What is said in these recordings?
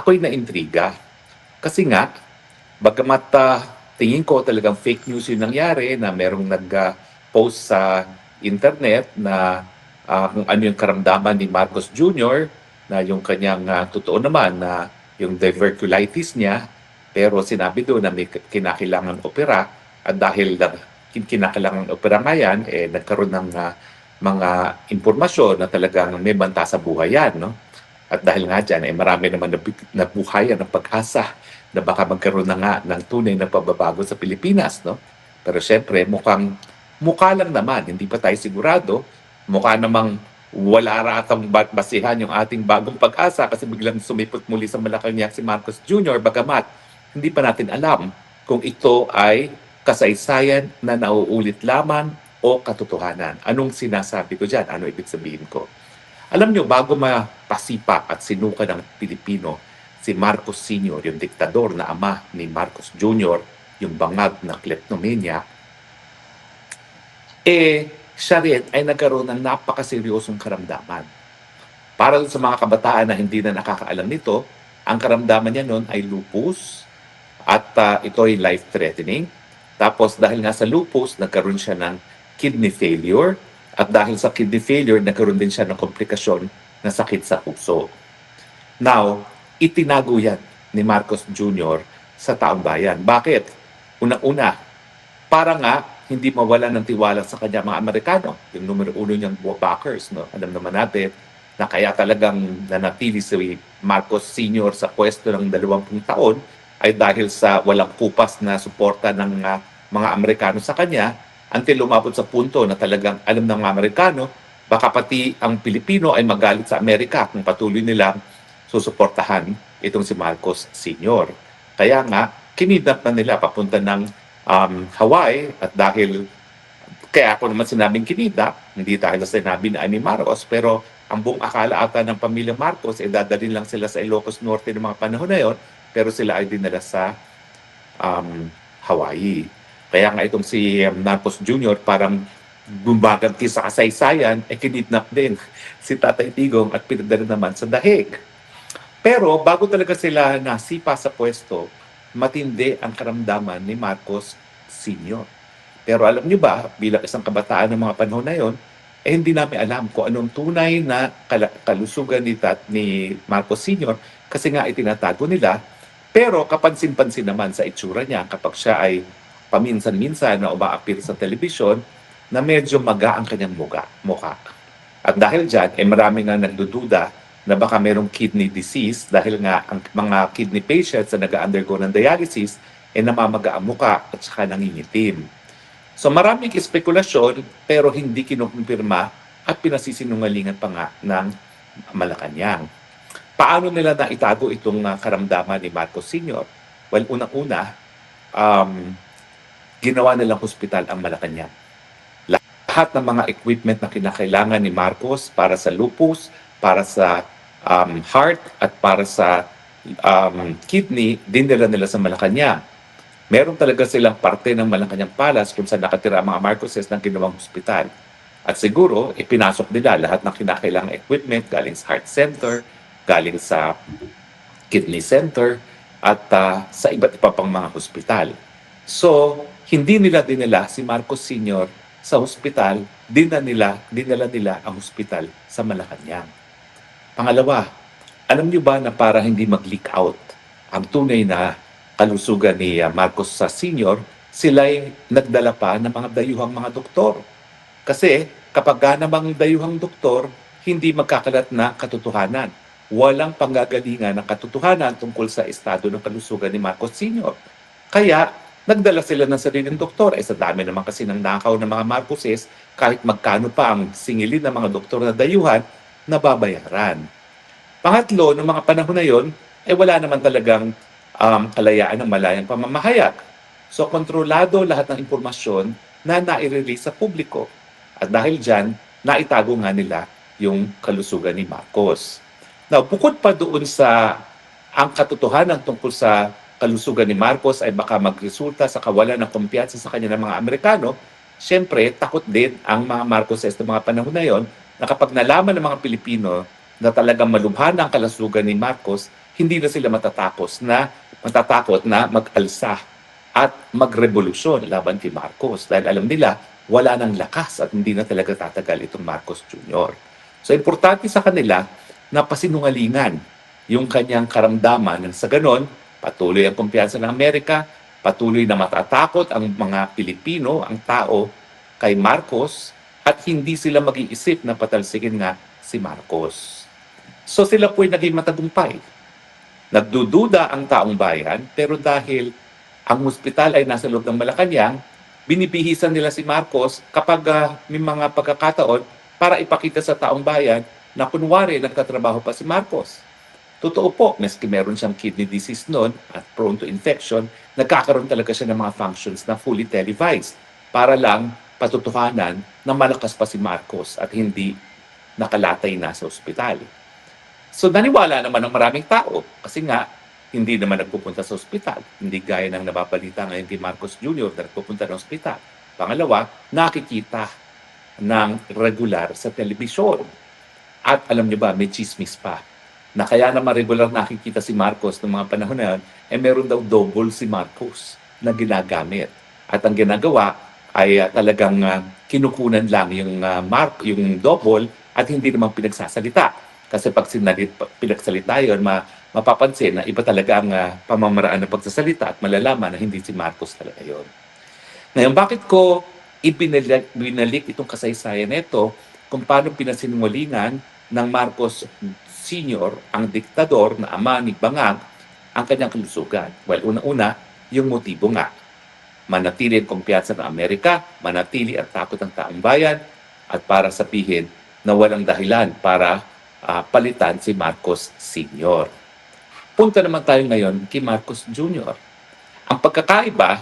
ako'y naintriga. Kasi nga, bagamat tingin ko talagang fake news yung nangyari na merong nag-post sa internet na kung ano yung karamdaman ni Marcos Jr. na yung kanyang totoo naman na yung diverculitis niya, pero sinabi doon na may kinakailangan opera at dahil kinakailangan opera nga yan, nagkaroon ng mga impormasyon na talagang may banta sa buhay yan, no? At dahil nga dyan, marami naman nabuhayan ng pag-asa na baka magkaroon na nga ng tunay na pagbabago sa Pilipinas, no? Pero syempre, mukha lang naman, hindi pa tayo sigurado. Mukha namang wala ratang basihan yung ating bagong pag-asa kasi biglang sumipot muli sa Malacanang si Marcos Jr. Bagamat hindi pa natin alam kung ito ay kasaysayan na nauulit lamang o katotohanan. Anong sinasabi ko dyan? Ano ibig sabihin ko? Alam nyo, bago mapasipa at sinuka ng Pilipino, si Marcos Sr., yung diktador na ama ni Marcos Jr., yung bangag na kleptomania, siya rin ay nagkaroon ng napakaseryosong karamdaman. Para sa mga kabataan na hindi na nakakaalam nito, ang karamdaman niya noon ay lupus at ito ay life-threatening. Tapos dahil nga sa lupus, nagkaroon siya ng kidney failure at dahil sa kidney failure, nagkaroon din siya ng komplikasyon na sakit sa puso. Now, itinago yan ni Marcos Jr. sa taong bayan. Bakit? Una-una, para nga hindi mawala ng tiwala sa kanya mga Amerikano, yung numero uno niyang backers. No? Alam naman natin na kaya talagang nanatili si Marcos Sr. sa pwesto ng 20 taon ay dahil sa walang kupas na suporta ng mga Amerikano sa kanya until lumabot sa punto na talagang alam ng mga Amerikano, baka pati ang Pilipino ay magalit sa Amerika kung patuloy nilang susuportahan itong si Marcos Sr. Kaya nga, kinidnap na nila papunta ng Hawaii at dahil, kaya ako naman sinabing kinidnap, hindi dahil sa sinabi ni Marcos, pero ang buong akala ata ng pamilya Marcos, dadalhin lang sila sa Ilocos Norte ng mga panahon na yon, pero sila ay dinala sa Hawaii. Kaya nga itong si Marcos Jr. parang bumaganti sa kasaysayan, kinidnap din si Tatay Digong at pinadala naman sa dahig. Pero bago talaga sila nasipa sa pwesto, matindi ang karamdaman ni Marcos Sr. Pero alam niyo ba, bilang isang kabataan ng mga panahon na yon, hindi namin alam kung anong tunay na kalusugan ni Marcos Sr. kasi nga itinatago nila. Pero kapansin-pansin naman sa itsura niya kapag siya ay paminsan-minsan na umaapir sa telebisyon na medyo maga ang kanyang mukha. At dahil dyan, marami nga nagdududa na baka merong kidney disease dahil nga ang mga kidney patients na nag-undergo ng dialysis namamaga ang mukha at saka nangingitim. So maraming spekulasyon pero hindi kinukumpirma at pinasisinungalingan pa nga ng Malacanang. Paano nila naitago itong karamdaman ni Marcos Sr.? Well, unang-una, ginawa nilang hospital ang Malacanang. Lahat ng mga equipment na kinakailangan ni Marcos para sa lupus, para sa heart at para sa kidney, dinala nila sa Malacanang. Meron talaga silang parte ng Malacanang Palace kung saan nakatira ang mga Marcoses ng ginawang hospital. At siguro, ipinasok nila lahat ng kinakailangang equipment galing sa heart center, galing sa kidney center, at sa iba't iba pang mga hospital. So, hindi nila dinala si Marcos Sr. sa hospital, dinala nila ang hospital sa Malacanang. Pangalawa, alam niyo ba na para hindi mag-leak out ang tunay na kalusugan ni Marcos Sr., sila'y nagdala pa ng mga dayuhang mga doktor. Kasi kapag namang dayuhang doktor, hindi magkakalat na katotohanan. Walang panggagalingan ng katotohanan tungkol sa estado ng kalusugan ni Marcos Sr. Kaya nagdala sila ng sariling doktor. Sa dami naman kasi ng nakaw ng mga Marcoses, kahit magkano pa ang singilin ng mga doktor na dayuhan, nababayaran. Pangatlo, noong mga panahon na yon, wala naman talagang kalayaan ng malayang pamamahayag. So, kontrolado lahat ng impormasyon na nai-release sa publiko. At dahil dyan, naitago nga nila yung kalusugan ni Marcos. Now, bukod pa doon sa ang katotohanan tungkol sa kalusugan ni Marcos ay baka magresulta sa kawalan ng kumpiyansa sa kanya ng mga Amerikano, syempre, takot din ang mga Marcoses ng mga panahon na yon na kapag nalaman ng mga Pilipino na talagang malubha na ang kalusugan ni Marcos, hindi na sila matatakot na mag-alsa at magrevolusyon laban kay Marcos dahil alam nila wala nang lakas at hindi na talaga tatagal itong Marcos Jr. So importante sa kanila na pasinungalingan yung kanyang karamdaman nang sa ganon patuloy ang kumpiyansa ng Amerika, patuloy na matatakot ang mga Pilipino, ang tao kay Marcos at hindi sila mag-iisip na patalsikin nga si Marcos. So sila po'y naging matagumpay. Nagdududa ang taong bayan pero dahil ang ospital ay nasa loob ng Malacanang, binibihisan nila si Marcos kapag may mga pagkakataon para ipakita sa taong bayan na kunwari nagtatrabaho pa si Marcos. Totoo po, meski meron siyang kidney disease noon at prone to infection, nagkakaroon talaga siya ng mga functions na fully televised para lang patutuhanan na malakas pa si Marcos at hindi nakalatay na sa ospital. So naniwala naman ng maraming tao kasi nga hindi naman nagpupunta sa ospital. Hindi gaya ng nababalita ngayon kay Marcos Jr. na nagpupunta ng ospital. Pangalawa, nakikita ng regular sa telebisyon. At alam niyo ba, may chismis pa na kaya naman regular nakikita si Marcos ng mga panahon na yun, meron daw double si Marcos na ginagamit. At ang ginagawa ay talagang kinukunan lang yung double at hindi naman pinagsasalita. Kasi pag pinagsalita yun, mapapansin na iba talaga ang pamamaraan ng pagsasalita at malalaman na hindi si Marcos talaga yun. Ngayon, bakit ko binalik itong kasaysayan nito kung paano pinasinungalingan ng Marcos Sr., ang diktador na ama ni Bangag, ang kanyang kalusugan? Well, una-una, yung motibo nga. Manatili ang kumpiyansa ng Amerika, manatili ang takot ng taong bayan, at para sabihin na walang dahilan para palitan si Marcos Sr. Punta naman tayo ngayon kay Marcos Jr. Ang pagkakaiba,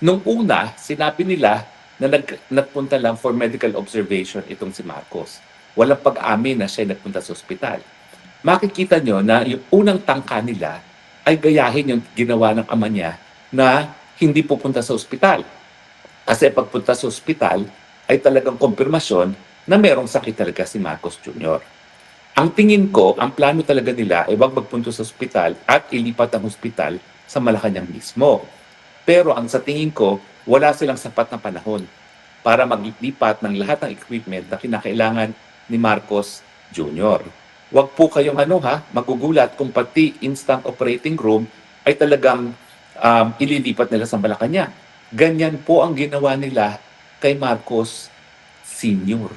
nung una, sinabi nila na nagpunta lang for medical observation itong si Marcos. Walang pag-amin na siya nagpunta sa ospital. Makikita nyo na yung unang tangka nila ay gayahin yung ginawa ng ama niya na hindi pupunta sa ospital. Kasi pagpunta sa ospital ay talagang kumpirmasyon na merong sakit talaga si Marcos Jr. Ang tingin ko, ang plano talaga nila ay wag magpunta sa ospital at ilipat ang ospital sa Malacanang mismo. Pero ang sa tingin ko, wala silang sapat na panahon para maglipat ng lahat ng equipment na kinakailangan ni Marcos Jr. Wag po kayong magugulat kung pati instant operating room ay talagang ililipat nila sa Malacanang. Ganyan po ang ginawa nila kay Marcos Sr.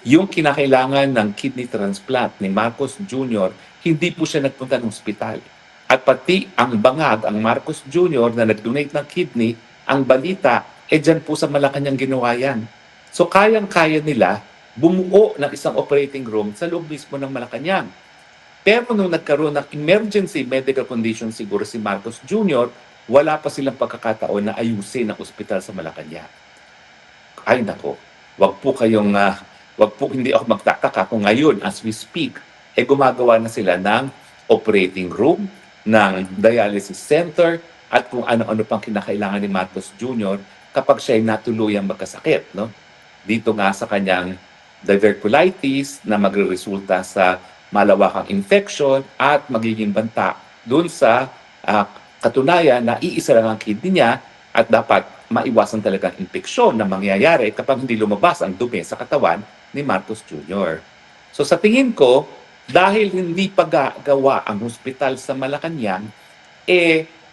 Yung kinakailangan ng kidney transplant ni Marcos Jr., hindi po siya nagpunta ng ospital. At pati ang Bangag, ang Marcos Jr. na nag-donate ng kidney, ang balita, dyan po sa Malacanang ginawa yan. So kayang-kaya nila bumuo ng isang operating room sa loob mismo ng Malacanang. Pero nung nagkaroon ng emergency medical condition siguro si Marcos Jr., wala pa silang pagkakataon na ayusin ang ospital sa Malacanang. Ay nako, wag po hindi ako magtataka kung ngayon as we speak, gumagawa na sila ng operating room, ng dialysis center, at kung ano-ano pang kinakailangan ni Marcos Jr. kapag siya ay natuluyang magkasakit. No? Dito nga sa kanyang diverticulitis na magre-resulta sa malawakang infection at magiging banta dun sa katunayan na iisa lang ang kidney niya at dapat maiwasan talagang infeksyon na mangyayari kapag hindi lumabas ang dumi sa katawan ni Marcos Jr. So sa tingin ko, dahil hindi paggawa ang hospital sa Malacanang,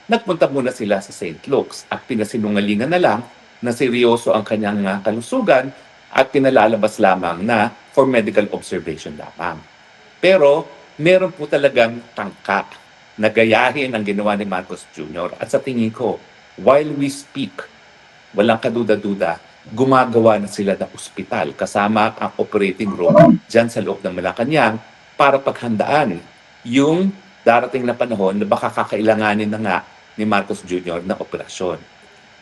nagpunta muna sila sa St. Luke's at pinasinungalingan na lang na seryoso ang kanyang kalusugan at pinalalabas lamang na for medical observation lamang. Pero meron po talagang tangka na gayahin ang ginawa ni Marcos Jr. At sa tingin ko, while we speak, walang kaduda-duda, gumagawa na sila ng ospital kasama ang operating room dyan sa loob ng Malacanang para paghandaan yung darating na panahon na baka kakailanganin na nga ni Marcos Jr. na operasyon.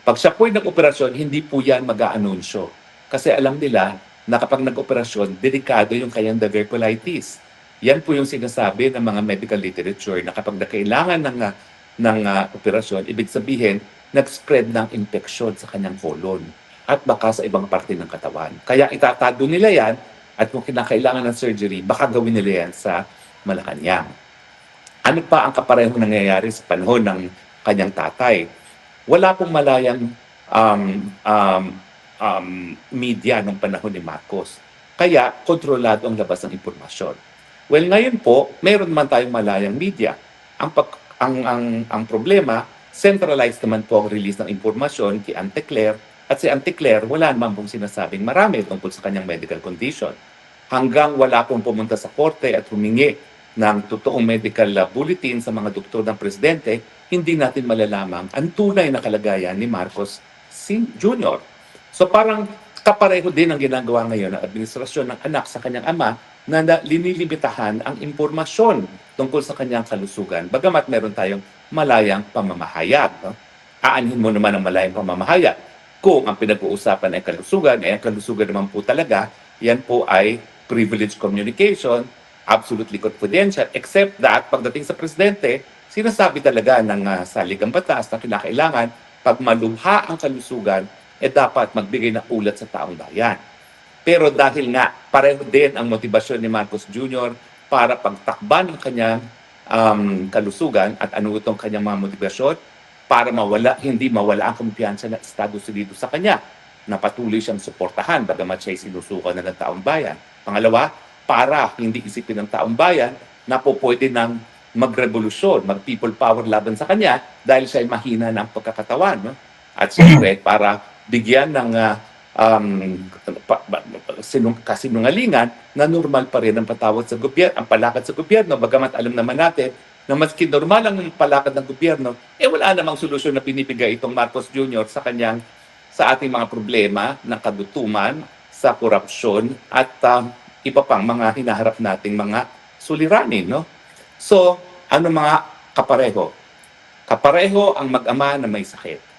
Pag siya po'y nag-operasyon, hindi po yan mag-aanunsyo. Kasi alam nila na kapag nag-operasyon, delikado yung kanyang diverticulitis. Yan po yung sinasabi ng mga medical literature na kapag nakailangan ng operasyon, ibig sabihin, nag-spread ng infection sa kanyang colon at baka sa ibang parte ng katawan. Kaya itatado nila yan at kung kinakailangan ng surgery, baka gawin nila yan sa Malacanang. Ano pa ang kaparehong nangyayari sa panahon ng kanyang tatay? Wala pong malayang um, um, media ng panahon ni Marcos. Kaya kontrolado ang labas ng impormasyon. Well, ngayon po, meron naman tayong malayang media. Ang problema, centralized naman po ang release ng impormasyon kay Auntie Claire, at si Auntie Claire wala naman pong sinasabing marami tungkol sa kanyang medical condition. Hanggang wala pong pumunta sa korte at humingi ng totoong medical bulletin sa mga doktor ng presidente, hindi natin malalamang ang tunay na kalagayan ni Marcos Jr. So parang kapareho din ang ginagawa ngayon ng administrasyon ng anak sa kanyang ama na linilimitahan ang impormasyon tungkol sa kanyang kalusugan. Bagamat meron tayong malayang pamamahayag. No? Aanhin mo naman ang malayang pamamahayag. Kung ang pinag-uusapan ay kalusugan, ang kalusugan naman po talaga, yan po ay privileged communication, absolutely confidential, except that pagdating sa presidente, sinasabi talaga ng saligang batas na kinakailangan pag malubha ang kalusugan, dapat magbigay ng ulat sa taong bayan. Pero dahil nga pareho din ang motibasyon ni Marcos Jr. para pagtakban ng kanyang kalusugan at ano itong kanyang mga motibasyon para hindi mawala ang kumpiyansa ng Estados Unidos sa kanya na patuloy siyang suportahan bagamat siya sinusuko na ng taong bayan. Pangalawa, para hindi isipin ng taong bayan na po pwede nang magrevolusyon, mag-people power laban sa kanya dahil siya ay mahina ng pagkakatawan. No? At siyempre, para bigyan ng kasinungalingan na normal pa rin ang patawad sa gobyerno, ang palakad sa gobyerno, bagamat alam naman natin na maski normal ang palakad ng gobyerno, wala namang solusyon na binibigay itong Marcos Jr. sa ating mga problema ng kagutuman, sa korupsyon at iba pang mga hinaharap nating mga suliranin. No? So, ano mga kapareho? Kapareho ang mag-ama na may sakit.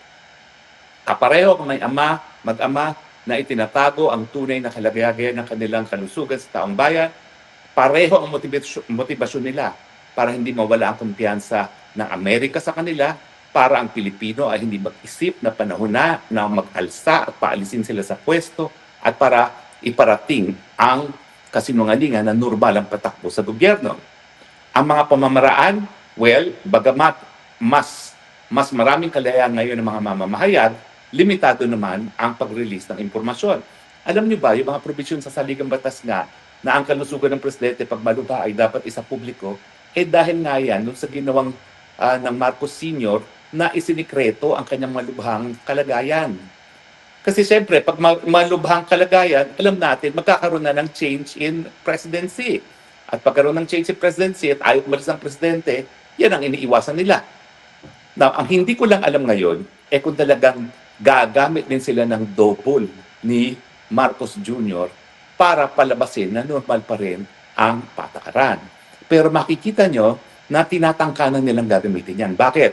Kapareho kung may mag-ama na itinatago ang tunay na kalagayan ng kanilang kalusugan sa taong bayan, pareho ang motivasyon nila para hindi mawala ang kumpiyansa ng Amerika sa kanila, para ang Pilipino ay hindi mag-isip na panahon na mag-alsa at paalisin sila sa pwesto at para iparating ang kasinungalingan na normal ang patakbo sa gobyerno. Ang mga pamamaraan, well, bagamat mas maraming kalayaan ngayon ng mga mamamahayag, limitado naman ang pag-release ng impormasyon. Alam niyo ba, yung mga provision sa saligang batas nga na ang kalusugan ng presidente pag malubha ay dapat isa publiko, dahil nga yan, nung sa ginawang ng Marcos Sr. na isinikreto ang kanyang malubhang kalagayan. Kasi siyempre, pag malubhang kalagayan, alam natin, magkakaroon na ng change in presidency. At pagkaroon ng change in presidency at ayaw umalis ng presidente, yan ang iniiwasan nila. Now, ang hindi ko lang alam ngayon, kung talagang gagamit din sila ng double ni Marcos Jr. para palabasin na normal pa rin ang patakaran. Pero makikita nyo na tinatangkanan nilang gagamitin yan. Bakit?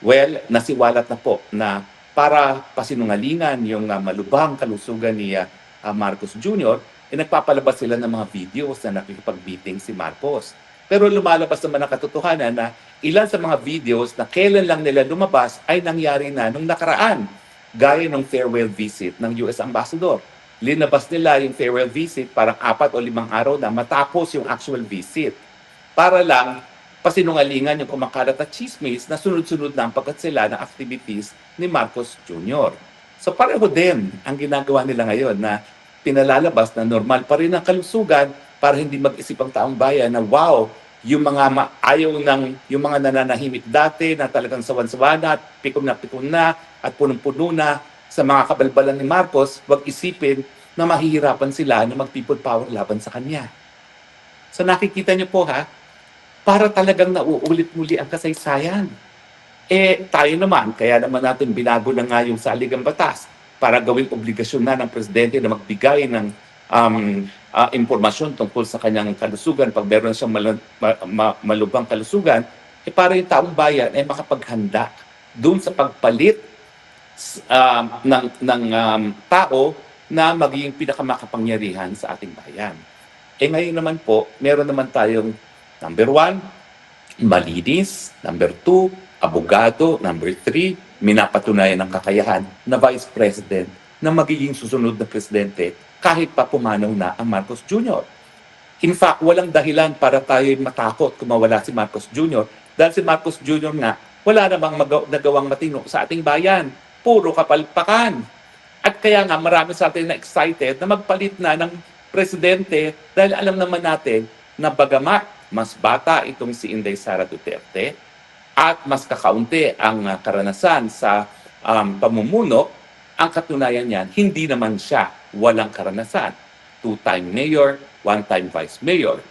Well, nasiwalat na po na para pasinungalingan yung malubhang kalusugan ni Marcos Jr., nagpapalabas sila ng mga videos na nakikipag-meeting si Marcos. Pero lumalabas naman ang katotohanan na ilan sa mga videos na kailan lang nila lumabas ay nangyari na nung nakaraan. Gaya ng farewell visit ng US Ambassador. Linabas nila yung farewell visit parang 4 o 5 araw na matapos yung actual visit. Para lang pasinungalingan yung kumakalat at chismis na sunod-sunod na ang pagkatsila ng activities ni Marcos Jr. So pareho din ang ginagawa nila ngayon na pinalalabas na normal pa rin ang kalusugan para hindi mag-isip ang taong bayan na wow, yung mga yung mga nananahimik dati na talagang sawan-sawa na, pikon na at punong-puno na sa mga kabalbalan ni Marcos, wag isipin na mahihirapan sila na mag-people power laban sa kanya. So nakikita niyo po para talagang nauulit muli ang kasaysayan. Tayo naman, kaya naman natin binago na nga yung saligang batas para gawing obligasyon na ng presidente na magbigay ng impormasyon tungkol sa kanyang kalusugan pag meron siyang malubhang kalusugan, para yung taong bayan ay makapaghanda doon sa pagpalit ng tao na magiging pinakamakapangyarihan sa ating bayan. Ngayon naman po, meron naman tayong number 1, malinis. Number 2, abogado. Number 3, minapatunayan ng kakayahan na Vice President na magiging susunod na presidente kahit pa pumanaw na ang Marcos Jr. In fact, walang dahilan para tayo matakot kung mawala si Marcos Jr. Dahil si Marcos Jr. nga, wala namang nagawang matino sa ating bayan. Puro kapalpakan. At kaya nga marami sa atin na excited na magpalit na ng presidente dahil alam naman natin na bagamat mas bata itong si Inday Sara Duterte at mas kakaunti ang karanasan sa pamumuno, ang katunayan niyan, hindi naman siya walang karanasan. Two-time mayor, one-time vice mayor,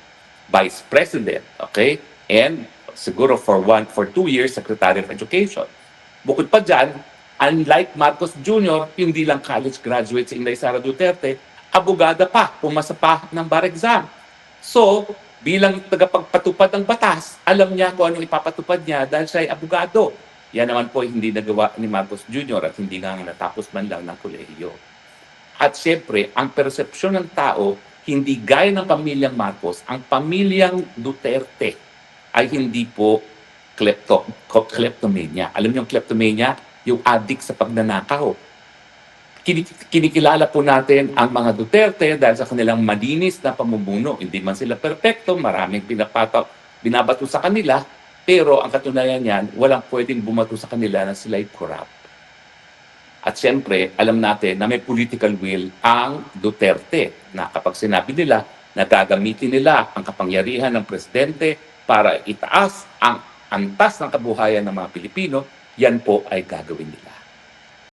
vice president, okay? And siguro for 2 years, Secretary of Education. Bukod pa dyan, unlike Marcos Jr., hindi lang college graduate si Inday Sara Duterte, abogada pa, pumasa pa ng bar exam. So, bilang tagapagpatupad ng batas, alam niya kung anong ipapatupad niya dahil siya ay abogado. Yan naman po hindi nagawa ni Marcos Jr. at hindi nga natapos man lang ng kolehiyo. At siyempre, ang persepsyon ng tao, hindi gaya ng pamilyang Marcos, ang pamilyang Duterte ay hindi po kleptomania. Alam niyo yung kleptomania? Yung addict sa pagnanakaw. Kinikilala po natin ang mga Duterte dahil sa kanilang malinis na pamumuno. Hindi man sila perpekto, maraming binabato sa kanila, pero ang katunayan niyan, walang pwedeng bumato sa kanila na sila'y corrupt. At siyempre, alam natin na may political will ang Duterte na kapag sinabi nila na gagamitin nila ang kapangyarihan ng presidente para itaas ang antas ng kabuhayan ng mga Pilipino, yan po ay gagawin nila.